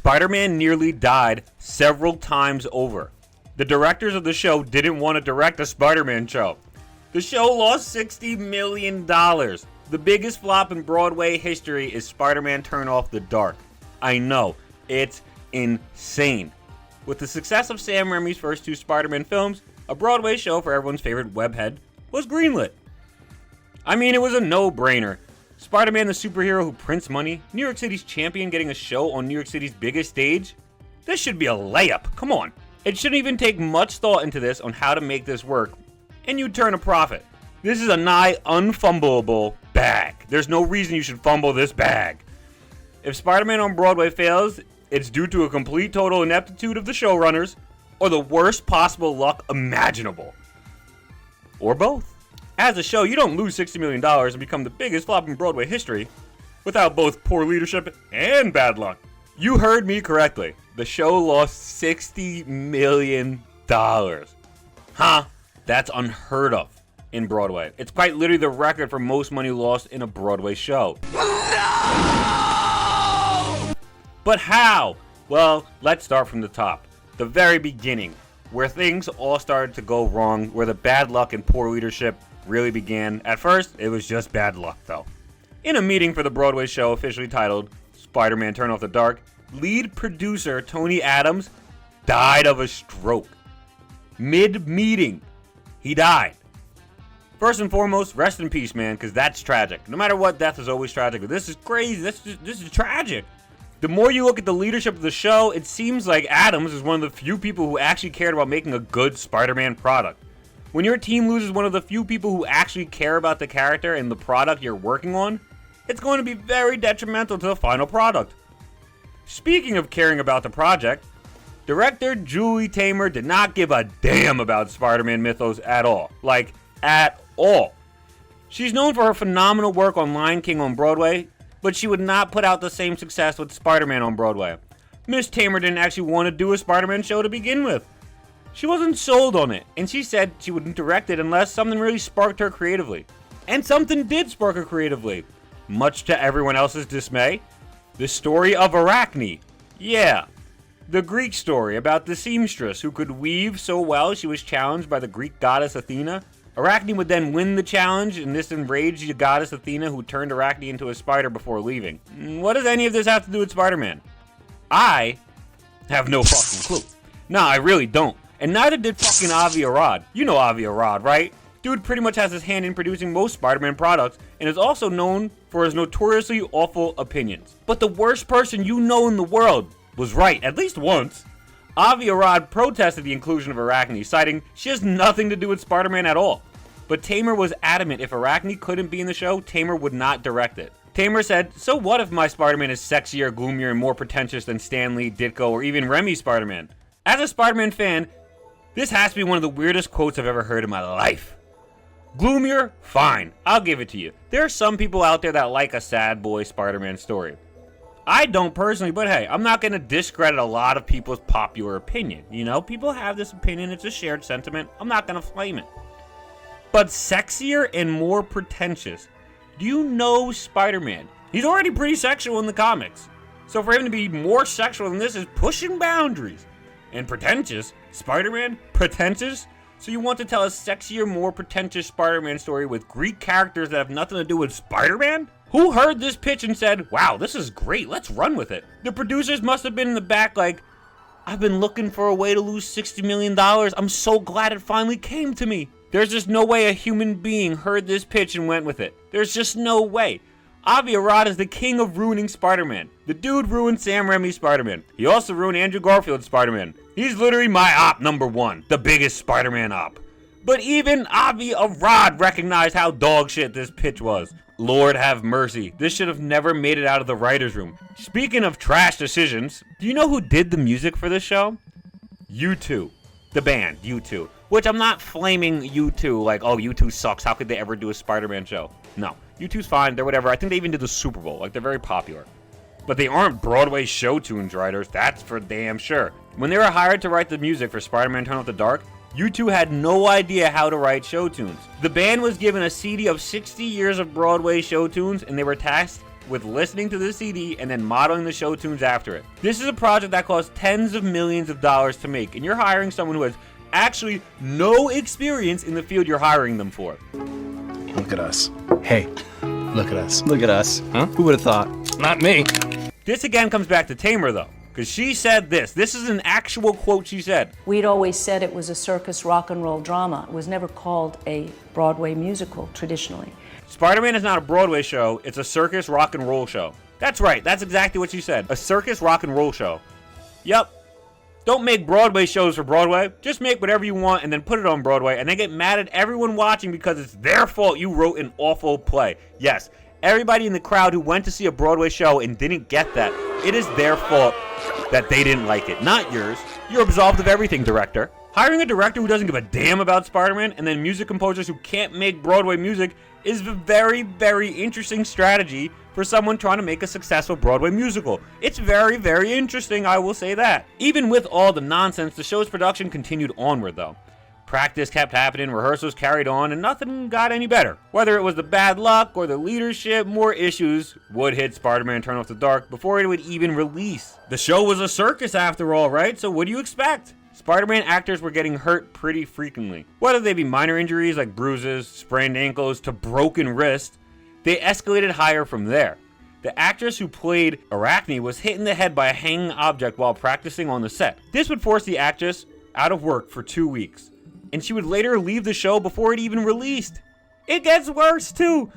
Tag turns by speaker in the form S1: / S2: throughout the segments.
S1: Spider-Man nearly died several times over. The directors of the show didn't want to direct a Spider-Man show. The show lost $60 million. The biggest flop in Broadway history is Spider-Man Turn Off the Dark. I know, it's insane. With the success of Sam Raimi's first two Spider-Man films, a Broadway show for everyone's favorite webhead was greenlit. I mean, it was a no-brainer. Spider-Man the superhero who prints money, New York City's champion getting a show on New York City's biggest stage? This should be a layup, come on. It shouldn't even take much thought into this on how to make this work, and you'd turn a profit. This is a nigh unfumbleable bag. There's no reason you should fumble this bag. If Spider-Man on Broadway fails, it's due to a complete total ineptitude of the showrunners, or the worst possible luck imaginable. Or both. As a show, you don't lose $60 million and become the biggest flop in Broadway history without both poor leadership and bad luck. You heard me correctly. The show lost $60 million. Huh? That's unheard of in Broadway. It's quite literally the record for most money lost in a Broadway show. No! But how? Well, let's start from the top. The very beginning, where things all started to go wrong, where the bad luck and poor leadership really began. At first, it was just bad luck, though. In a meeting for the Broadway show officially titled Spider-Man Turn Off the Dark, lead producer Tony Adams died of a stroke. Mid-meeting, he died. First and foremost, rest in peace, man, because that's tragic. No matter what, death is always tragic, but this is crazy. This is tragic. The more you look at the leadership of the show, it seems like Adams is one of the few people who actually cared about making a good Spider-Man product. When your team loses one of the few people who actually care about the character and the product you're working on, it's going to be very detrimental to the final product. Speaking of caring about the project, director Julie Taymor did not give a damn about Spider-Man mythos at all. Like, at all. She's known for her phenomenal work on Lion King on Broadway, but she would not put out the same success with Spider-Man on Broadway. Miss Taymor didn't actually want to do a Spider-Man show to begin with. She wasn't sold on it, and she said she wouldn't direct it unless something really sparked her creatively. And something did spark her creatively. Much to everyone else's dismay, the story of Arachne. Yeah, the Greek story about the seamstress who could weave so well she was challenged by the Greek goddess Athena. Arachne would then win the challenge, and this enraged the goddess Athena, who turned Arachne into a spider before leaving. What does any of this have to do with Spider-Man? I have no fucking clue. Nah, I really don't. And neither did fucking Avi Arad. You know Avi Arad, right? Dude pretty much has his hand in producing most Spider-Man products, and is also known for his notoriously awful opinions. But the worst person you know in the world was right, at least once. Avi Arad protested the inclusion of Arachne, citing she has nothing to do with Spider-Man at all. But Taymor was adamant if Arachne couldn't be in the show, Taymor would not direct it. Taymor said, so what if my Spider-Man is sexier, gloomier, and more pretentious than Stan Lee, Ditko, or even Raimi's Spider-Man? As a Spider-Man fan, this has to be one of the weirdest quotes I've ever heard in my life. Gloomier? Fine, I'll give it to you. There are some people out there that like a sad boy Spider-Man story. I don't personally, but hey, I'm not going to discredit a lot of people's popular opinion. You know, people have this opinion, it's a shared sentiment, I'm not going to flame it. But sexier and more pretentious. Do you know Spider-Man? He's already pretty sexual in the comics. So for him to be more sexual than this is pushing boundaries. And pretentious? Spider-Man? Pretentious? So you want to tell a sexier, more pretentious Spider-Man story with Greek characters that have nothing to do with Spider-Man? Who heard this pitch and said, wow, this is great, let's run with it? The producers must have been in the back like, I've been looking for a way to lose $60 million. I'm so glad it finally came to me. There's just no way a human being heard this pitch and went with it. There's just no way. Avi Arad is the king of ruining Spider-Man. The dude ruined Sam Raimi's Spider-Man. He also ruined Andrew Garfield's Spider-Man. He's literally my op number one, the biggest Spider-Man op. But even Avi Arad recognized how dog shit this pitch was. Lord have mercy, this should have never made it out of the writer's room. Speaking of trash decisions, do you know who did the music for this show? U2. The band, U2. Which I'm not flaming U2 like, oh, U2 sucks, how could they ever do a Spider-Man show? No, U2's fine, they're whatever. I think they even did the Super Bowl, like they're very popular. But they aren't Broadway show tunes writers, that's for damn sure. When they were hired to write the music for Spider-Man Turn Off the Dark, U2 had no idea how to write show tunes. The band was given a CD of 60 years of Broadway show tunes, and they were tasked with listening to the CD and then modeling the show tunes after it. This is a project that costs tens of millions of dollars to make, and you're hiring someone who has actually no experience in the field you're hiring them for.
S2: Look at us. Hey, look at us.
S3: Look at us. Huh? Who would have thought? Not me.
S1: This again comes back to Taymor, though, because she said this. This is an actual quote she said.
S4: We'd always said it was a circus rock and roll drama. It was never called a Broadway musical traditionally.
S1: SpiderMan is not a Broadway show, it's a circus rock and roll show. That's right, that's exactly what she said. A circus rock and roll show. Yup. Don't make Broadway shows for Broadway. Just make whatever you want and then put it on Broadway and then get mad at everyone watching because it's their fault you wrote an awful play. Yes, everybody in the crowd who went to see a Broadway show and didn't get that, it is their fault that they didn't like it, not yours. You're absolved of everything, director. Hiring a director who doesn't give a damn about Spider-Man and then music composers who can't make Broadway music is a very, very interesting strategy for someone trying to make a successful Broadway musical. It's very, very interesting, I will say that. Even with all the nonsense, the show's production continued onward, though. Practice kept happening, rehearsals carried on, and nothing got any better. Whether it was the bad luck or the leadership, more issues would hit Spider-Man Turn Off the Dark before it would even release. The show was a circus after all, right? So what do you expect? Spider-Man actors were getting hurt pretty frequently. Whether they be minor injuries like bruises, sprained ankles, to broken wrists, they escalated higher from there. The actress who played Arachne was hit in the head by a hanging object while practicing on the set. This would force the actress out of work for 2 weeks, and she would later leave the show before it even released. It gets worse too.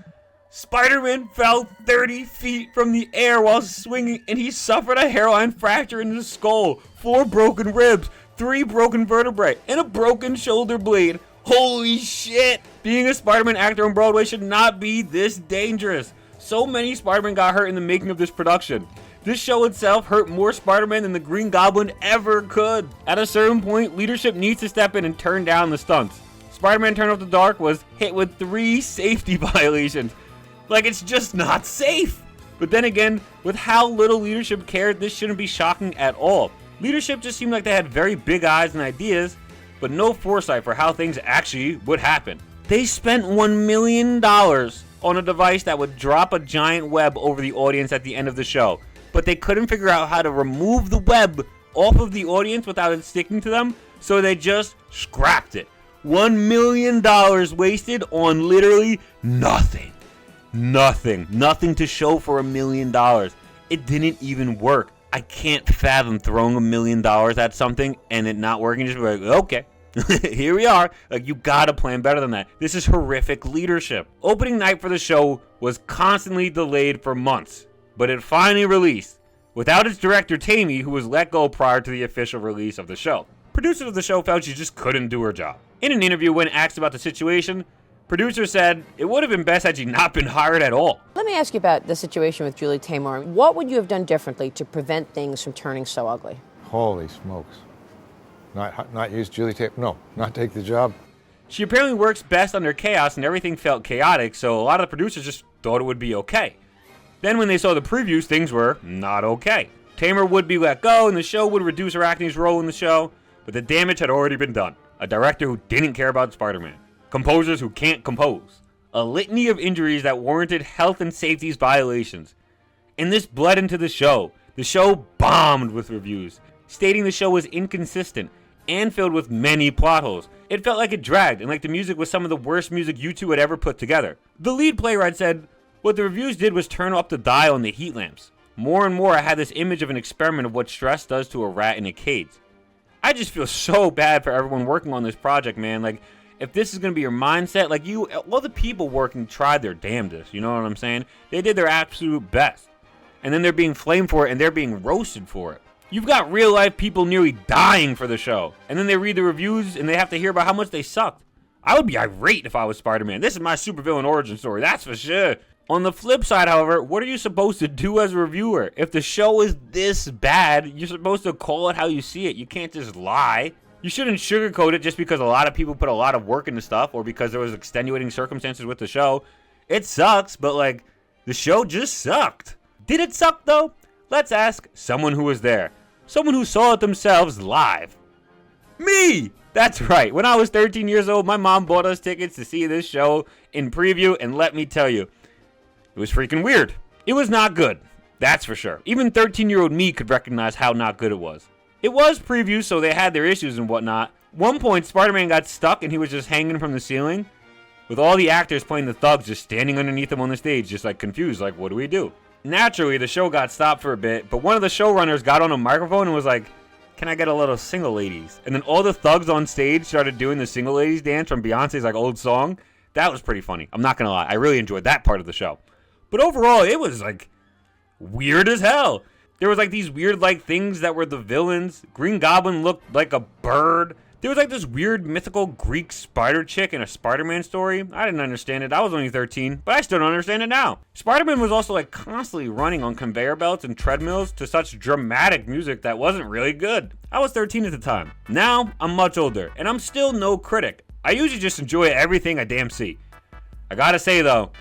S1: Spider-Man fell 30 feet from the air while swinging, and he suffered a hairline fracture in his skull, 4 broken ribs, 3 broken vertebrae, and a broken shoulder blade. Holy shit! Being a Spider-Man actor on Broadway should not be this dangerous. So many Spider-Man got hurt in the making of this production. This show itself hurt more Spider-Man than the Green Goblin ever could. At a certain point, leadership needs to step in and turn down the stunts. Spider-Man Turn Off the Dark was hit with 3 safety violations. Like, it's just not safe. But then again, with how little leadership cared, this shouldn't be shocking at all. Leadership just seemed like they had very big eyes and ideas, but no foresight for how things actually would happen. They spent $1 million on a device that would drop a giant web over the audience at the end of the show, but they couldn't figure out how to remove the web off of the audience without it sticking to them, so they just scrapped it. $1 million wasted on literally nothing. Nothing to show for $1 million. It didn't even work. I can't fathom throwing $1 million at something and it not working. Just be like, okay, here we are. Like, you gotta plan better than that. This is horrific leadership. Opening night for the show was constantly delayed for months, but it finally released without its director Taymor, who was let go prior to the official release of the show. Producers of the show felt she just couldn't do her job. In an interview, when asked about the situation, producer said it would have been best had she not been hired at all.
S5: Let me ask you about the situation with Julie Taymor. What would you have done differently to prevent things from turning so ugly?
S6: Holy smokes. Not use Julie Taymor? No, not take the job.
S1: She apparently works best under chaos and everything felt chaotic, so a lot of the producers just thought it would be okay. Then when they saw the previews, things were not okay. Taymor would be let go and the show would reduce Arachne's role in the show, but the damage had already been done. A director who didn't care about Spider-Man. Composers who can't compose. A litany of injuries that warranted health and safety violations. And this bled into the show. The show bombed with reviews, stating the show was inconsistent and filled with many plot holes. It felt like it dragged and like the music was some of the worst music U2 had ever put together. The lead playwright said, what the reviews did was turn up the dial on the heat lamps. More and more I had this image of an experiment of what stress does to a rat in a cage. I just feel so bad for everyone working on this project, man. Like, if this is going to be your mindset, like all the people working tried their damnedest, you know what I'm saying? They did their absolute best. And then they're being flamed for it and they're being roasted for it. You've got real life people nearly dying for the show. And then they read the reviews and they have to hear about how much they sucked. I would be irate if I was Spider-Man. This is my supervillain origin story, that's for sure. On the flip side, however, what are you supposed to do as a reviewer? If the show is this bad, you're supposed to call it how you see it. You can't just lie. You shouldn't sugarcoat it just because a lot of people put a lot of work into stuff or because there was extenuating circumstances with the show. It sucks, but like, the show just sucked. Did it suck though? Let's ask someone who was there. Someone who saw it themselves live. Me! That's right. When I was 13 years old, my mom bought us tickets to see this show in preview, and let me tell you, it was freaking weird. It was not good, that's for sure. Even 13-year-old me could recognize how not good it was. It was preview, so they had their issues and whatnot. One point, Spider-Man got stuck and he was just hanging from the ceiling, with all the actors playing the thugs just standing underneath him on the stage, just like confused, like, what do we do? Naturally, the show got stopped for a bit, but one of the showrunners got on a microphone and was like, can I get a little single ladies? And then all the thugs on stage started doing the single ladies dance from Beyonce's like old song. That was pretty funny. I'm not gonna lie. I really enjoyed that part of the show. But overall, it was like weird as hell. There was like these weird like things that were the villains. Green Goblin looked like a bird. There was like this weird mythical Greek spider chick in a Spider-Man story. I didn't understand it. I was only 13, but I still don't understand it now. Spider-Man was also like constantly running on conveyor belts and treadmills to such dramatic music that wasn't really good. I was 13 at the time. Now, I'm much older, and I'm still no critic. I usually just enjoy everything I damn see. I gotta say though,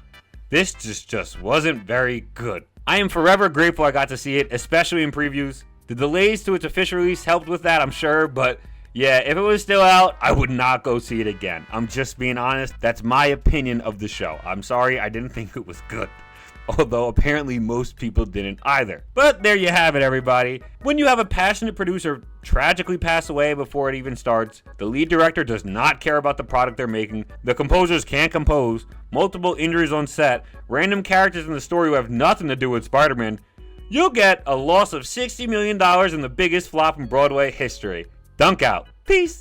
S1: this just wasn't very good. I am forever grateful I got to see it, especially in previews. The delays to its official release helped with that, I'm sure, but yeah, if it was still out, I would not go see it again. I'm just being honest. That's my opinion of the show. I'm sorry, I didn't think it was good. Although apparently most people didn't either. But there you have it, everybody. When you have a passionate producer tragically pass away before it even starts, the lead director does not care about the product they're making, the composers can't compose, multiple injuries on set, random characters in the story who have nothing to do with Spider-Man, you'll get a loss of $60 million in the biggest flop in Broadway history. Dunk out. Peace.